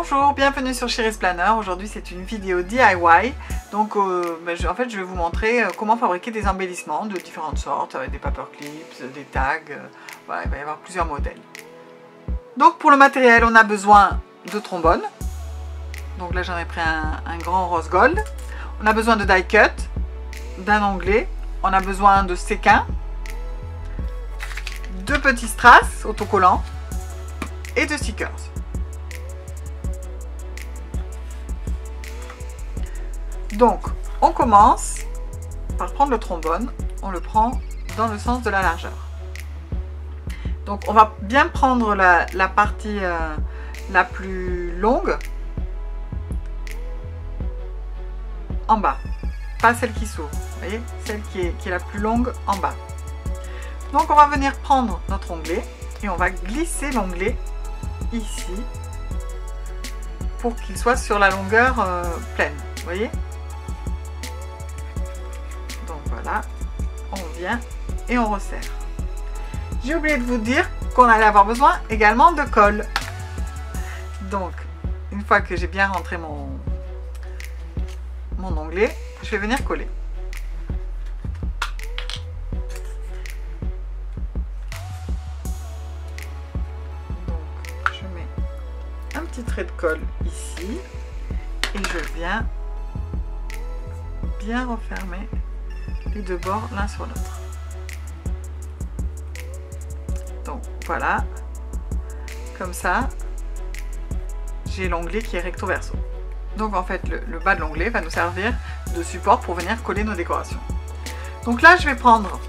Bonjour, bienvenue sur Chéris Planner. Aujourd'hui c'est une vidéo DIY. Donc en fait je vais vous montrer comment fabriquer des embellissements de différentes sortes, avec des paper clips, des tags, voilà, il va y avoir plusieurs modèles. Donc pour le matériel on a besoin de trombones. Donc là j'en ai pris un grand rose gold. On a besoin de die cut, d'un onglet, on a besoin de séquins, de petits strass autocollants et de stickers. Donc, on commence par prendre le trombone, on le prend dans le sens de la largeur. Donc, on va bien prendre la partie la plus longue en bas, pas celle qui s'ouvre, vous voyez, celle qui est la plus longue en bas. Donc, on va venir prendre notre onglet et on va glisser l'onglet ici pour qu'il soit sur la longueur pleine, vous voyez. Voilà, on vient et on resserre. J'ai oublié de vous dire qu'on allait avoir besoin également de colle. Donc, une fois que j'ai bien rentré mon onglet, je vais venir coller. Donc, je mets un petit trait de colle ici et je viens bien refermer les deux bords l'un sur l'autre. Donc voilà, comme ça j'ai l'onglet qui est recto verso. Donc en fait le bas de l'onglet va nous servir de support pour venir coller nos décorations. Donc là je vais prendre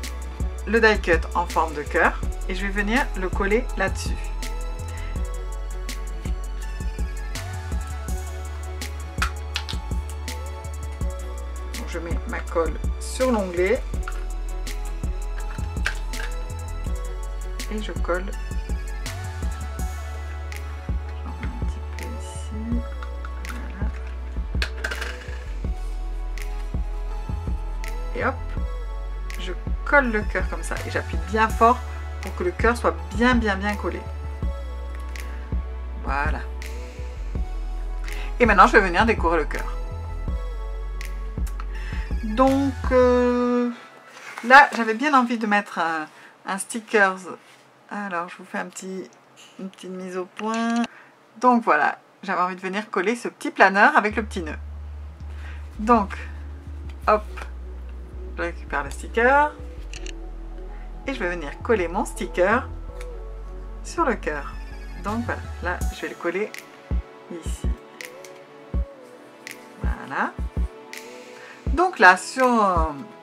le die cut en forme de cœur et je vais venir le coller là-dessus. Je mets ma colle sur l'onglet et je colle. J'en mets un petit peu ici. Voilà. Et hop, je colle le cœur comme ça et j'appuie bien fort pour que le cœur soit bien collé. Voilà. Et maintenant je vais venir décorer le cœur. Donc là j'avais bien envie de mettre un stickers. Alors je vous fais une petite mise au point. Donc voilà, j'avais envie de venir coller ce petit planeur avec le petit nœud. Donc hop, je récupère le sticker et je vais venir coller mon sticker sur le cœur. Donc voilà, là je vais le coller ici. Voilà. Donc là, sur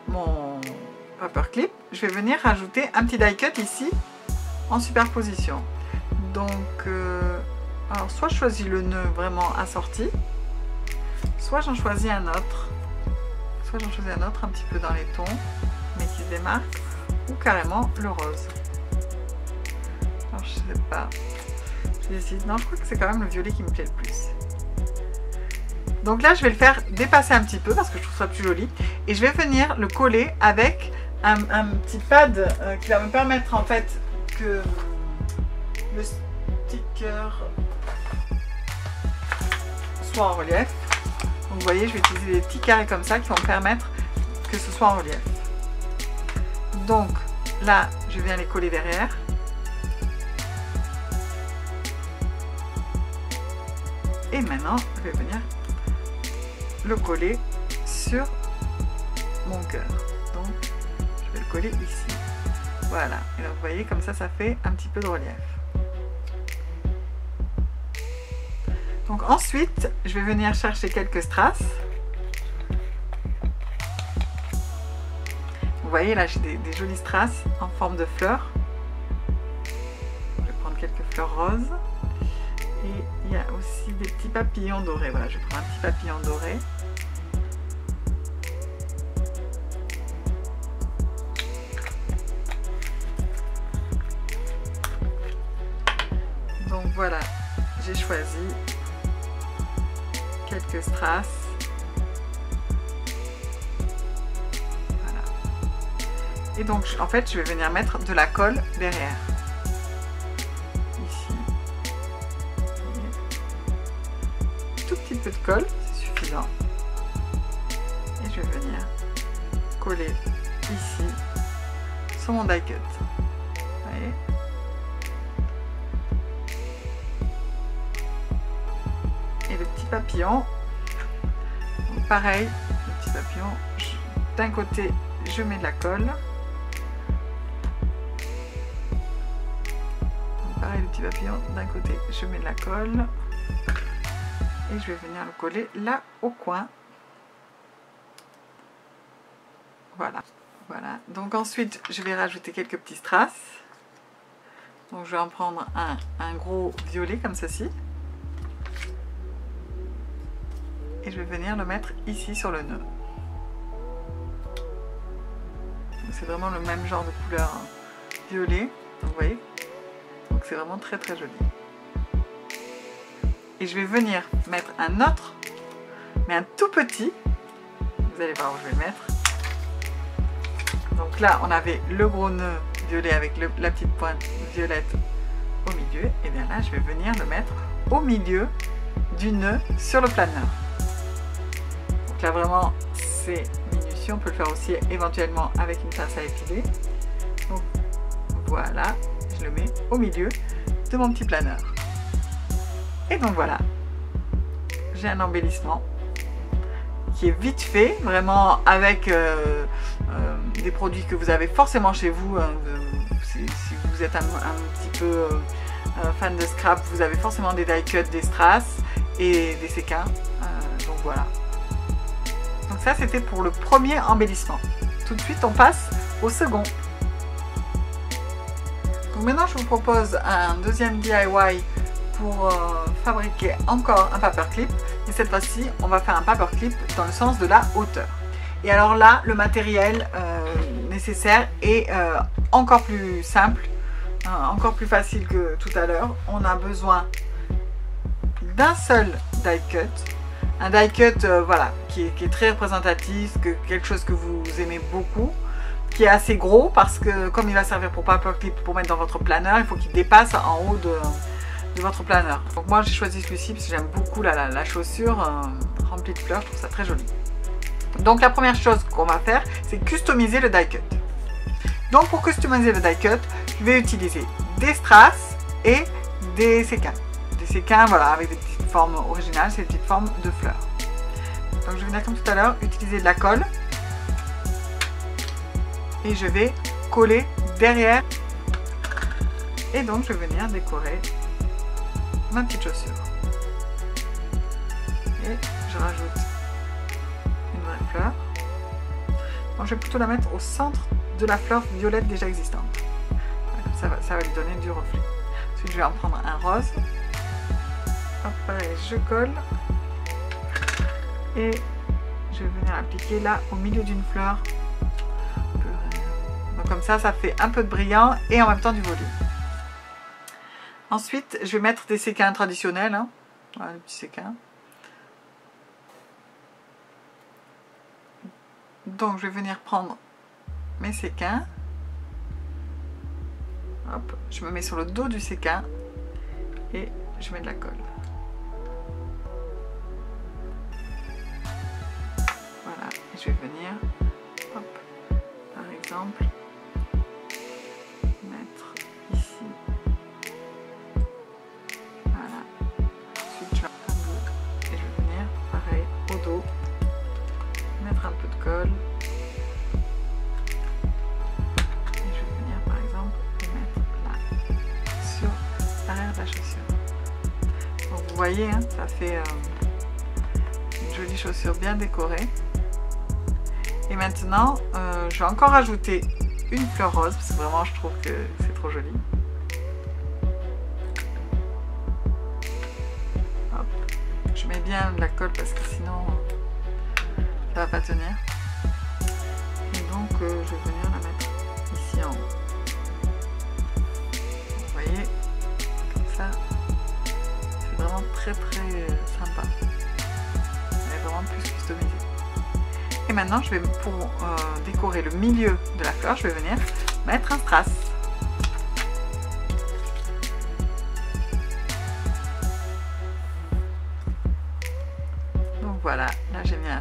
mon paper clip, je vais venir rajouter un petit die cut ici en superposition. Donc, alors soit je choisis le nœud vraiment assorti, soit j'en choisis un autre. Soit j'en choisis un autre un petit peu dans les tons, mais qui se démarque, ou carrément le rose. Alors je sais pas, je décide. Non, je crois que c'est quand même le violet qui me plaît le plus. Donc là, je vais le faire dépasser un petit peu parce que je trouve ça plus joli. Et je vais venir le coller avec un petit pad qui va me permettre en fait que le sticker soit en relief. Donc vous voyez, je vais utiliser des petits carrés comme ça qui vont me permettre que ce soit en relief. Donc là, je viens les coller derrière. Et maintenant, je vais venir le coller sur mon cœur. Donc je vais le coller ici. Voilà, et donc vous voyez comme ça fait un petit peu de relief. Donc ensuite je vais venir chercher quelques strass. Vous voyez là j'ai des jolis strass en forme de fleurs. Je vais prendre quelques fleurs roses. Et il y a aussi des petits papillons dorés. Voilà, je vais prendre un petit papillon doré. Donc voilà, j'ai choisi quelques strass. Voilà. Et donc en fait, je vais venir mettre de la colle derrière. Ici. petit peu de colle, c'est suffisant. Et je vais venir coller ici sur mon die cut. Vous voyez? Et le petit papillon, donc pareil, le petit papillon, d'un côté je mets de la colle. Donc pareil, le petit papillon, d'un côté je mets de la colle. Et je vais venir le coller là au coin. Voilà. Voilà. Donc ensuite, je vais rajouter quelques petits strass. Donc je vais en prendre un gros violet comme ceci. Et je vais venir le mettre ici sur le nœud. C'est vraiment le même genre de couleur violet. Donc, vous voyez. Donc c'est vraiment très très joli. Et je vais venir mettre un autre, mais un tout petit. Vous allez voir où je vais le mettre. Donc là, on avait le gros nœud violet avec la petite pointe violette au milieu. Et bien là, je vais venir le mettre au milieu du nœud sur le planeur. Donc là, vraiment, c'est minutieux. On peut le faire aussi éventuellement avec une pince à épiler. Donc voilà, je le mets au milieu de mon petit planeur. Et donc voilà, j'ai un embellissement qui est vite fait, vraiment avec des produits que vous avez forcément chez vous. Si vous êtes un petit peu fan de scrap, vous avez forcément des die cuts, des strass et des séquins. Donc voilà. Donc ça, c'était pour le premier embellissement. Tout de suite, on passe au second. Donc maintenant, je vous propose un deuxième DIY pour fabriquer encore un paperclip. Et cette fois-ci, on va faire un paperclip dans le sens de la hauteur. Et alors là, le matériel nécessaire est encore plus simple, encore plus facile que tout à l'heure. On a besoin d'un seul die cut. Un die cut voilà, qui est très représentatif, quelque chose que vous aimez beaucoup, qui est assez gros parce que comme il va servir pour paperclip, pour mettre dans votre planeur, il faut qu'il dépasse en haut de votre planeur. Donc moi j'ai choisi celui-ci parce que j'aime beaucoup la chaussure remplie de fleurs, je trouve ça très joli. Donc la première chose qu'on va faire, c'est customiser le die cut. Donc pour customiser le die cut, je vais utiliser des strass et des séquins. Des séquins, voilà, avec des petites formes originales, c'est des petites formes de fleurs. Donc je vais venir comme tout à l'heure, utiliser de la colle. Et je vais coller derrière. Et donc je vais venir décorer ma petite chaussure. Et je rajoute une vraie fleur. Donc je vais plutôt la mettre au centre de la fleur violette déjà existante. Comme ça va lui donner du reflet. Ensuite je vais en prendre un rose. Hop, pareil, je colle. Et je vais venir appliquer là au milieu d'une fleur. Donc comme ça fait un peu de brillant et en même temps du volume. Ensuite, je vais mettre des séquins traditionnels. Hein. Voilà, les petits séquins. Donc, je vais venir prendre mes séquins. Hop, je me mets sur le dos du séquin et je mets de la colle. Voilà, et je vais venir, hop, par exemple, mettre ici. Voilà. Ensuite, je vais un bout et je vais venir, pareil, au dos, mettre un peu de colle. Et je vais venir, par exemple, le mettre là, sur l'arrière de la chaussure. Donc, vous voyez, hein, ça fait une jolie chaussure bien décorée. Et maintenant, je vais encore ajouter une fleur rose, parce que vraiment, je trouve que c'est trop joli. Hop. Je mets bien de la colle parce que sinon, ça va pas tenir. Et donc, je vais venir la mettre ici en haut. Vous voyez, comme ça, c'est vraiment très très sympa. Elle est vraiment plus customisée. Et maintenant, je vais, pour décorer le milieu de la fleur, je vais venir mettre un strass.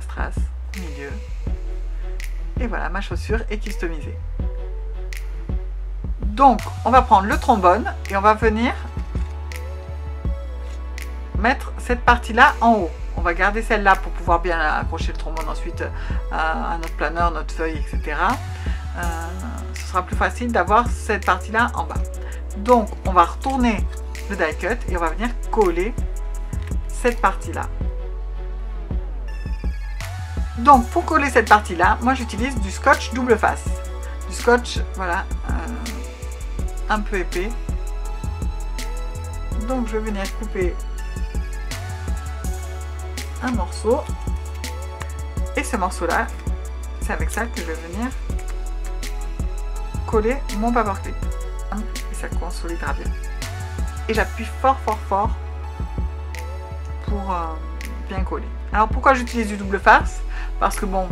un strass au milieu. Et voilà, ma chaussure est customisée. Donc, on va prendre le trombone et on va venir mettre cette partie-là en haut. On va garder celle-là pour pouvoir bien accrocher le trombone ensuite à notre planeur, notre feuille, etc. Ce sera plus facile d'avoir cette partie-là en bas. Donc, on va retourner le die cut et on va venir coller cette partie-là. Donc, pour coller cette partie-là, moi j'utilise du scotch double face. Du scotch, voilà, un peu épais. Donc, je vais venir couper un morceau. Et ce morceau-là, c'est avec ça que je vais venir coller mon paperclip. Et ça consolidera bien. Et j'appuie fort, fort, fort pour bien coller. Alors, pourquoi j'utilise du double face? Parce que bon,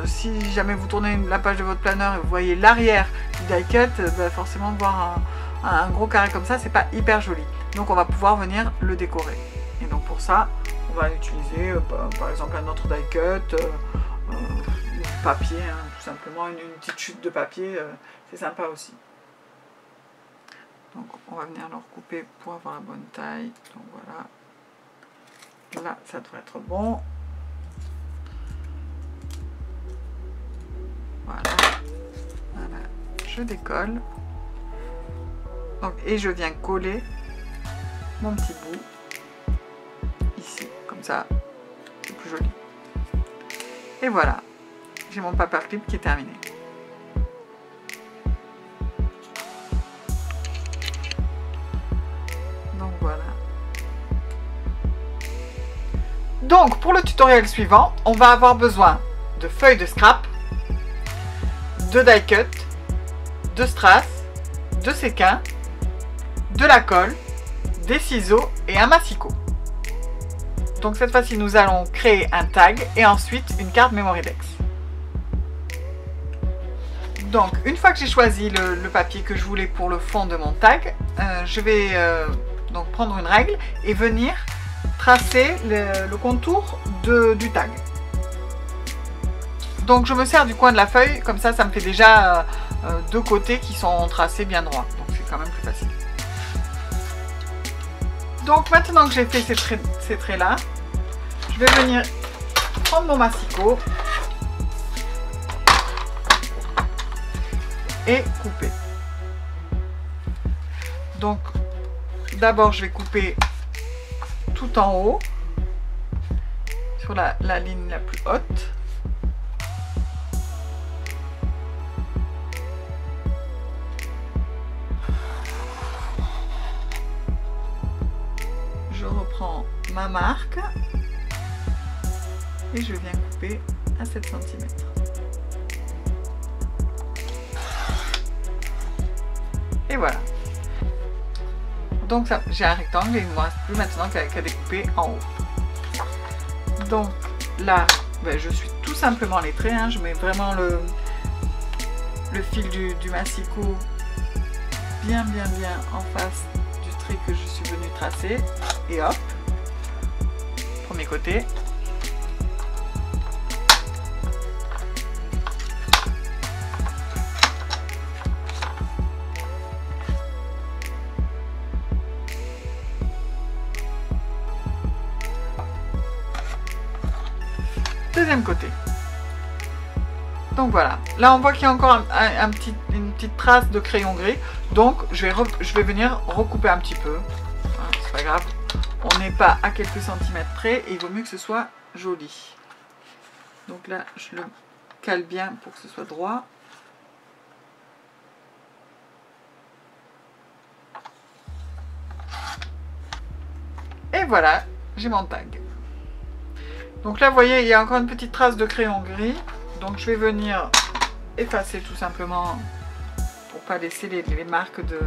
si jamais vous tournez la page de votre planeur et vous voyez l'arrière du die cut, forcément voir un gros carré comme ça, c'est pas hyper joli. Donc on va pouvoir venir le décorer. Et donc pour ça, on va utiliser par exemple un autre die cut, du papier, hein, tout simplement une petite chute de papier, c'est sympa aussi. Donc on va venir le recouper pour avoir la bonne taille. Donc voilà. Là, ça devrait être bon. Voilà. Voilà. Je décolle. Donc, et je viens coller mon petit bout ici, comme ça, c'est plus joli. Et voilà, j'ai mon paperclip qui est terminé. Donc voilà. Donc pour le tutoriel suivant, on va avoir besoin de feuilles de scrap, de die cut, de strass, de séquin, de la colle, des ciseaux et un massicot. Donc cette fois-ci, nous allons créer un tag et ensuite une carte Memorydex. Donc une fois que j'ai choisi le papier que je voulais pour le fond de mon tag, je vais donc prendre une règle et venir tracer le contour du tag. Donc je me sers du coin de la feuille, comme ça, ça me fait déjà deux côtés qui sont tracés bien droits. Donc c'est quand même plus facile. Donc maintenant que j'ai fait ces traits-là, je vais venir prendre mon massicot et couper. Donc d'abord je vais couper tout en haut, sur la ligne la plus haute. Je reprends ma marque et je viens couper à 7 cm. Et voilà. Donc j'ai un rectangle et il ne me reste plus maintenant qu'à découper en haut. Donc là, je suis tout simplement les traits. Hein. Je mets vraiment le fil du massicot bien en face du trait que je suis venue tracer. Et hop, premier côté. Deuxième côté. Donc voilà, là on voit qu'il y a encore une petite trace de crayon gris, donc je vais venir recouper un petit peu. Voilà, c'est pas grave, on n'est pas à quelques centimètres près et il vaut mieux que ce soit joli. Donc là je le cale bien pour que ce soit droit. Et voilà, j'ai mon tag. Donc là, vous voyez, il y a encore une petite trace de crayon gris. Donc je vais venir effacer tout simplement pour pas laisser les marques de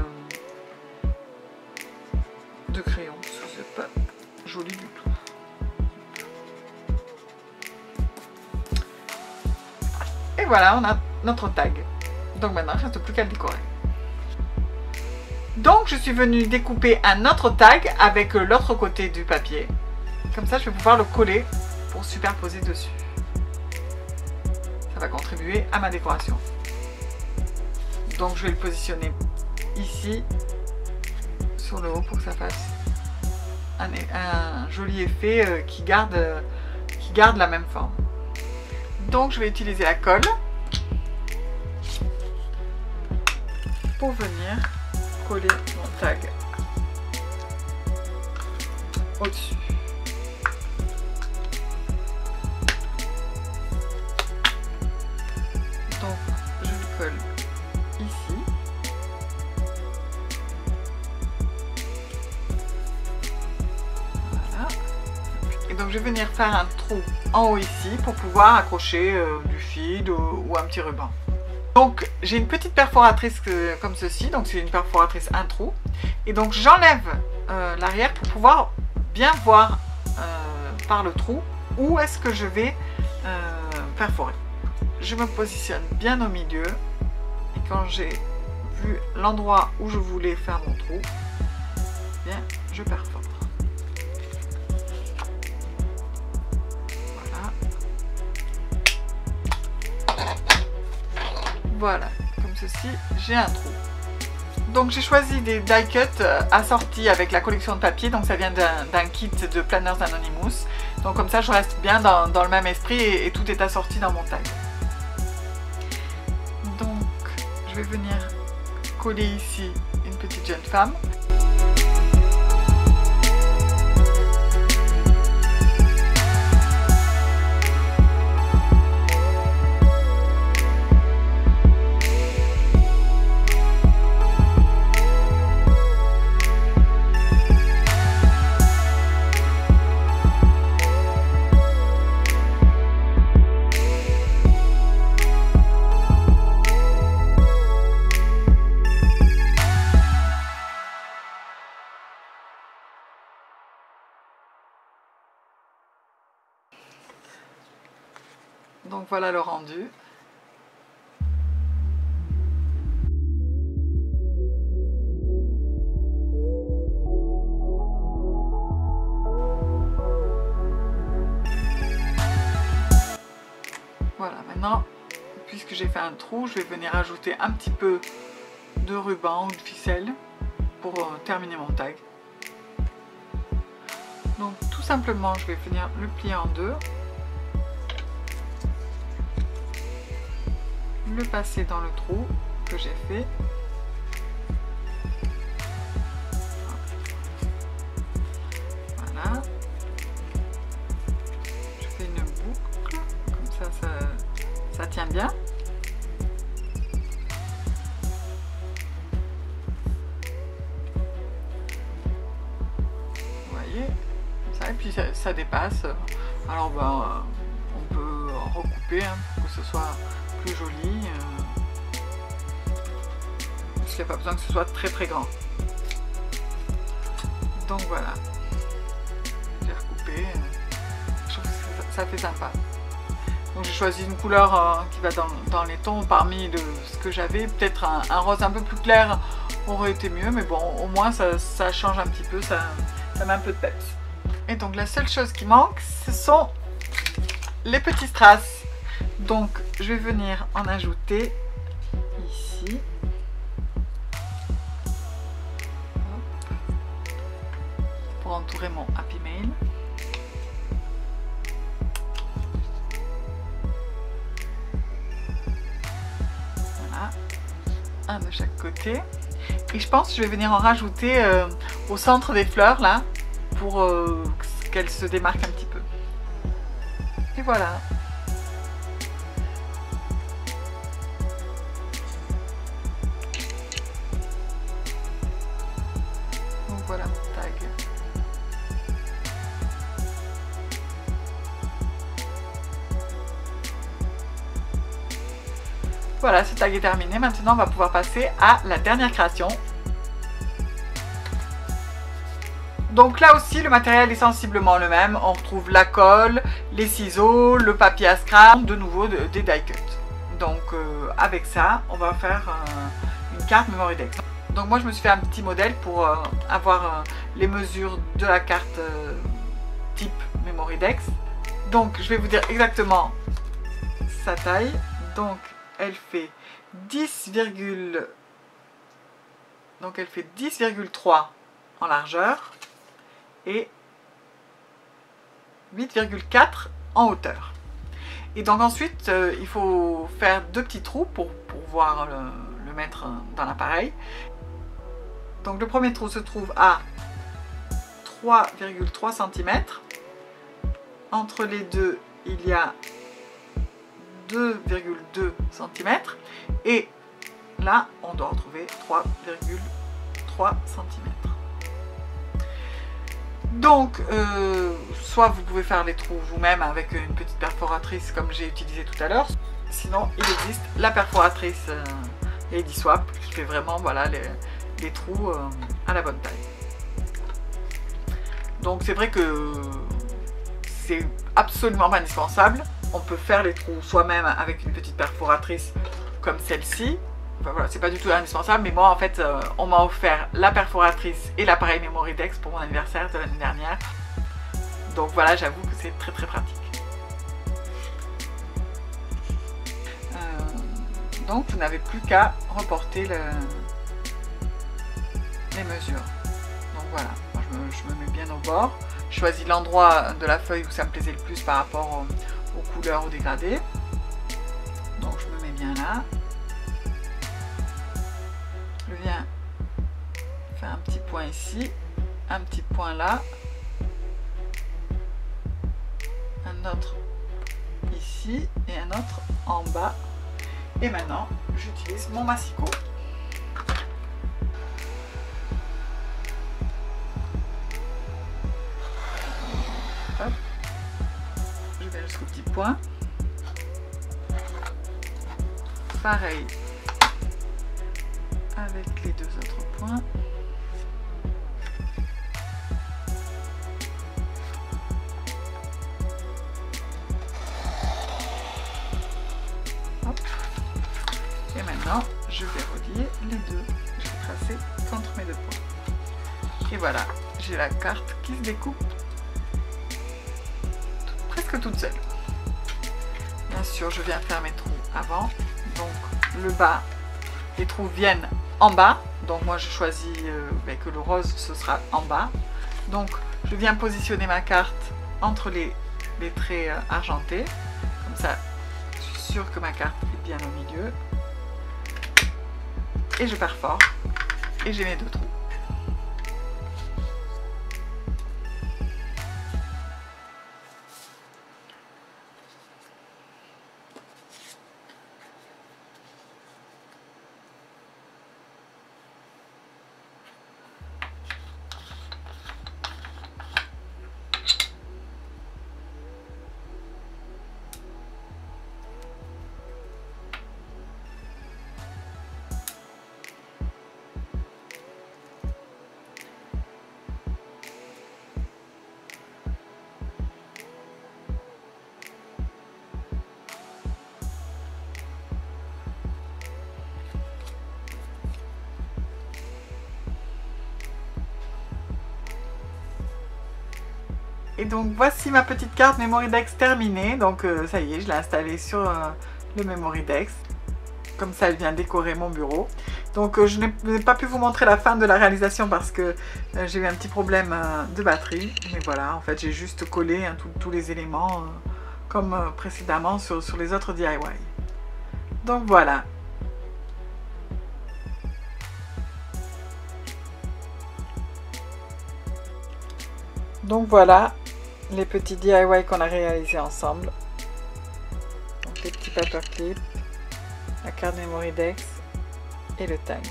crayon. Parce que c'est pas joli du tout. Et voilà, on a notre tag. Donc maintenant, il ne reste plus qu'à le décorer. Donc je suis venue découper un autre tag avec l'autre côté du papier. Comme ça, je vais pouvoir le coller pour superposer dessus. ça va contribuer à ma décoration. Donc je vais le positionner ici sur le haut pour que ça fasse un joli effet qui garde la même forme. Donc je vais utiliser la colle pour venir coller mon tag au-dessus. Donc je le colle ici. Voilà. Et donc je vais venir faire un trou en haut ici pour pouvoir accrocher du fil ou un petit ruban. Donc j'ai une petite perforatrice comme ceci, donc c'est une perforatrice un trou. Et donc j'enlève l'arrière pour pouvoir bien voir par le trou où est-ce que je vais perforer. Je me positionne bien au milieu et quand j'ai vu l'endroit où je voulais faire mon trou, bien je perfore. Voilà, comme ceci, j'ai un trou. Donc j'ai choisi des die cuts assortis avec la collection de papier, donc ça vient d'un kit de Planners Anonymous. Donc comme ça je reste bien dans le même esprit et tout est assorti dans mon tag. Donc je vais venir coller ici une petite jeune femme. Donc voilà le rendu. Voilà, maintenant, puisque j'ai fait un trou, je vais venir ajouter un petit peu de ruban ou de ficelle pour terminer mon tag. Donc tout simplement, je vais venir le plier en deux. Le passer dans le trou que j'ai fait. Voilà. Je fais une boucle, comme ça tient bien. Vous voyez, comme ça, et puis ça dépasse. Alors ben, on peut recouper hein, pour que ce soit plus joli, parce qu'il n'y a pas besoin que ce soit très très grand. Donc voilà, j'ai recoupé, je trouve que ça fait sympa. Donc j'ai choisi une couleur qui va dans les tons parmi ce que j'avais. Peut-être un rose un peu plus clair aurait été mieux, mais bon, au moins ça change un petit peu, ça met un peu de peps. Et donc la seule chose qui manque, ce sont les petits strass. Donc je vais venir en ajouter ici. Hop. Pour entourer mon Happy Mail. Voilà, un de chaque côté. Et je pense que je vais venir en rajouter au centre des fleurs là, pour qu'elles se démarquent un petit peu. Et voilà. Voilà mon tag. Voilà, ce tag est terminé. Maintenant, on va pouvoir passer à la dernière création. Donc là aussi, le matériel est sensiblement le même. On retrouve la colle, les ciseaux, le papier à scrap, de nouveau des die cuts. Donc avec ça, on va faire une carte Memory Dex. Donc moi je me suis fait un petit modèle pour avoir les mesures de la carte type Memory Dex. Donc je vais vous dire exactement sa taille. Donc elle fait 10,3 en largeur et 8,4 en hauteur. Et donc ensuite il faut faire 2 petits trous pour pouvoir le mettre dans l'appareil. Donc le premier trou se trouve à 3,3 cm. Entre les deux, il y a 2,2 cm. Et là, on doit retrouver 3,3 cm. Donc, soit vous pouvez faire les trous vous-même avec une petite perforatrice comme j'ai utilisé tout à l'heure. Sinon, il existe la perforatrice Lady Swap qui fait vraiment voilà, les trous à la bonne taille. Donc c'est vrai que c'est absolument pas indispensable. On peut faire les trous soi-même avec une petite perforatrice comme celle-ci. Enfin, voilà, c'est pas du tout indispensable, mais moi en fait on m'a offert la perforatrice et l'appareil Memorydex pour mon anniversaire de l'année dernière. Donc voilà, j'avoue que c'est très très pratique. Donc vous n'avez plus qu'à reporter les mesures. Donc voilà, moi je me mets bien au bord. Je choisis l'endroit de la feuille où ça me plaisait le plus par rapport aux couleurs, au dégradé. Donc je me mets bien là. Je viens faire un petit point ici, un petit point là, un autre ici et un autre en bas. Et maintenant, j'utilise mon massicot. Hop. Je vais jusqu'au petit point. Pareil avec les deux autres points. Hop. Et maintenant, je vais relier les deux. Je vais tracer contre mes deux points. Et voilà, j'ai la carte qui se découpe presque toute seule. Bien sûr, je viens faire mes trous avant. Donc, le bas, les trous viennent en bas. Donc, moi, je choisis que le rose, ce sera en bas. Donc, je viens positionner ma carte entre les traits argentés. Comme ça, je suis sûre que ma carte est bien au milieu. Et je perfore. Et j'ai mes deux trous. Et donc voici ma petite carte Memorydex terminée. Donc ça y est, je l'ai installée sur le Memorydex. Comme ça, elle vient décorer mon bureau. Donc je n'ai pas pu vous montrer la fin de la réalisation parce que j'ai eu un petit problème de batterie. Mais voilà, en fait, j'ai juste collé tous les éléments comme précédemment sur les autres DIY. Donc voilà. Donc voilà les petits DIY qu'on a réalisés ensemble. Donc les petits paperclips, la carte Memorydex et le tag.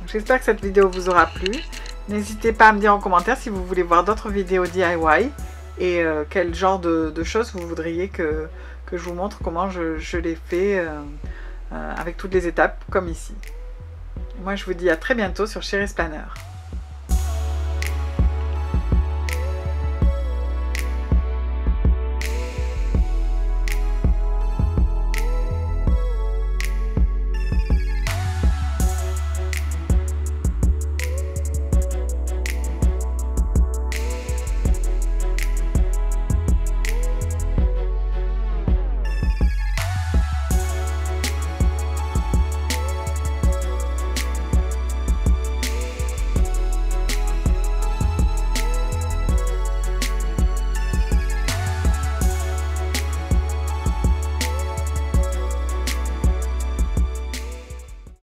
J'espère que cette vidéo vous aura plu. N'hésitez pas à me dire en commentaire si vous voulez voir d'autres vidéos DIY et quel genre de choses vous voudriez que je vous montre comment je les fais avec toutes les étapes comme ici. Moi je vous dis à très bientôt sur Cherise Planner.